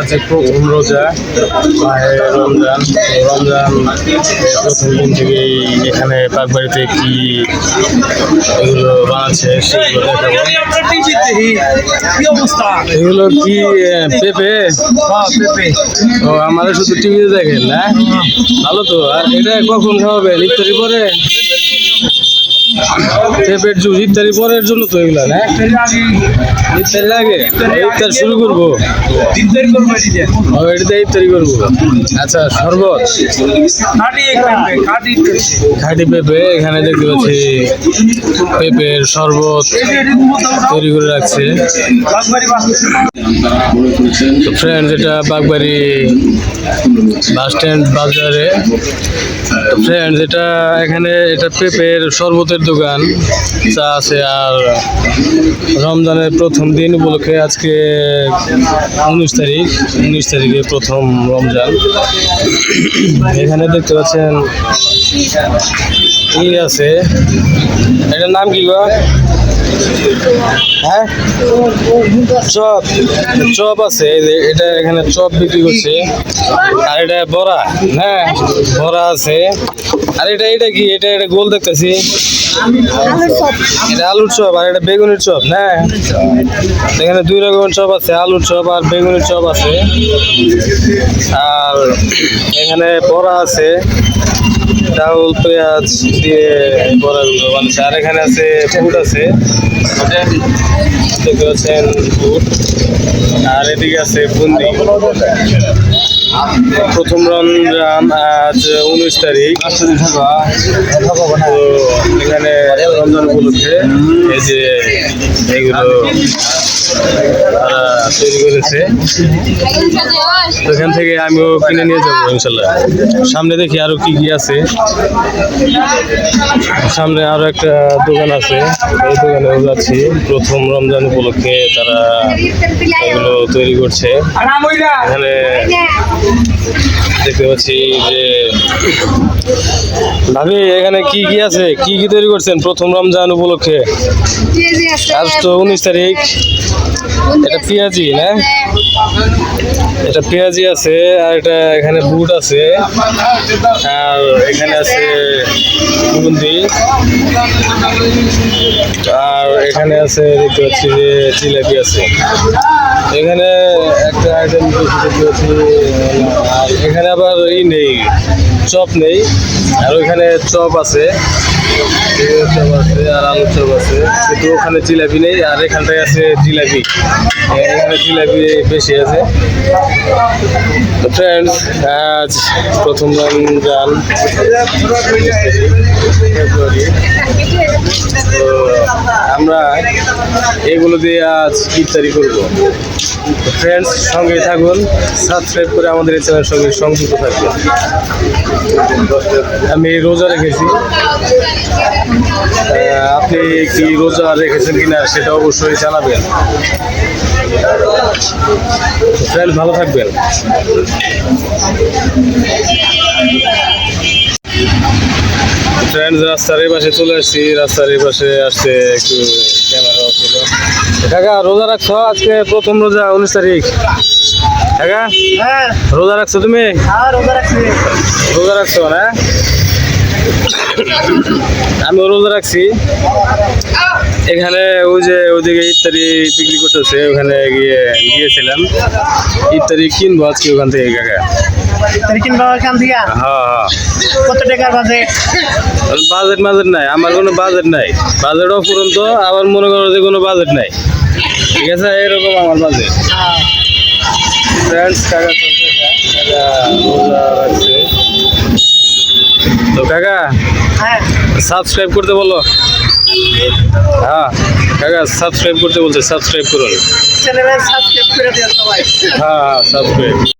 যে প্রথম রোজা রমজান প্রথম দিন থেকেই এখানে পাকবাড়িতে কি এগুলো বানাচ্ছে সেগুলো দেখাবো। এগুলো কি পেঁপে? ও আমাদের শুধু টিভিতে দেখেন না, ভালো তো। আর এটা কখন খাওয়াবেন? ইফতারি পরে? পেঁপের জুস ইফতারি পরের জন্য তো এগুলো না, ইফতারি আগে ইফতার শুরু করবো, এটাতে ইফতারি করবো। আচ্ছা, শরবত খাঁটি পেঁপে, এখানে দেখতে পাচ্ছি পেঁপের শরবত তৈরি করে রাখছে। তো ফ্রেন্ডস, এটা বাগবাড়ি বাস স্ট্যান্ড বাজারে। তো ফ্রেন্ডস, এখানে এটা পেঁপের শরবতের দোকান, চা আছে। আর রমজানের প্রথম দিন উপলক্ষে আজকে 19 তারিখে প্রথম রমজান। এখানে দেখতে পাচ্ছেন ই আছে, এটার নাম কি গো? হ্যাঁ, চপ আছে। এটা এখানে চপ বিক্রি করছে। আর এটা বড়া, হ্যাঁ বড়া আছে। আর এটা কি? এটা গোল দেখতেছি, এটা আলুর চপ। আর এটা বেগুনের চপ। হ্যাঁ, এখানে 2 রকমের চপ আছে, আলুর চপ আর বেগুনের চপ আছে। আর এখানে বড়া আছে, চাউল পেঁয়াজ দিয়ে বড়াগুলো বানাচ্ছে। আর এখানে আছে ফুড আছে, দেখতে পাচ্ছেন ফুড। আর এদিকে আছে বুন্দি। প্রথম রমজান আজ 19 তারিখ। তো এখানে রমজান উপলক্ষে এই যে এগুলো তারা তৈরি করেছে। এখান থেকে আমিও কিনে নিয়ে যাবো ইনশাল্লাহ। সামনে দেখি আরো কি কি আছে। সামনে আরো একটা দোকান আছে, এই দোকানেও যাচ্ছি। প্রথম রমজান উপলক্ষে তারা এগুলো তৈরি করছে। এখানে দেখতে পাচ্ছি যে ভাবি, এখানে কি কি আছে, কি কি তৈরি করছেন প্রথম রমজান উপলক্ষে? আজ তো 19 তারিখ। এটা পেঁয়াজি না? এটা পেঁয়াজি আছে। আর এটা এখানে বুট আছে। আর এখানে আছে বুন্দি। আর এখানে আছে দেখতে পাচ্ছি যে জিলাপি আছে। এখানে একটা আইটেম দেখতে পাচ্ছি। আর এখানে আবার নেই, চপ নেই। আর ওইখানে চপ আছে, চপ আছে আর আলুর চপ আছে, কিন্তু ওখানে জিলাপি নেই। আর এখানটায় আছে জিলাপি, এখানে জিলাপি বেশি আছে। তো ফ্রেন্ডস, আজ প্রথম রমজান ফেব্রুয়ারি। তো আমরা এগুলো দিয়ে আজ ইফতারি করবো। ফ্রেন্ডস, সঙ্গে থাকুন, সাবস্ক্রাইব করে আমাদের এই চ্যানেলের সঙ্গে সংযুক্ত থাকবেন। আমি রোজা রেখেছি, আপনি কি রোজা রেখেছেন কিনা সেটা অবশ্যই জানাবেন। ফ্রেন্ডস, ভালো থাকবেন। ফ্রেন্ডস, রাস্তার এই পাশে চলে আসছি। রাস্তার এই পাশে আসছে একটু ক্যামেরা ছিল। কাকা, রোজা রাখছো? আজকে প্রথম রোজা 19 তারিখ। কাকা, রোজা রাখছো তুমি? রোজা রাখছো না? আমিও রোজা রাখছি। এখানে ওই যে ওদিকে ইফতারি বিক্রি করতেছে, ওখানে গিয়েছিলাম ইফতারি কিনবো আজকে ওখান থেকে। কাকা, কত টাকার বাজেট? বাজেট নাই আমার, কোনো বাজেট নাই। বাজেট অফুরন্ত, আবার মনে করো যে কোনো বাজেট নাই। ঠিক আছে, এরকম আমার বাজেট। ফ্রেন্ডস, কাকা রাখছে। তো কাকা, সাবস্ক্রাইব করতে বলো। হ্যাঁ কাকা, সাবস্ক্রাইব করতে বলছে, সাবস্ক্রাইব করুন। চ্যানেলে সাবস্ক্রাইব করে দিও সবাই। হ্যাঁ, সাবস্ক্রাইব।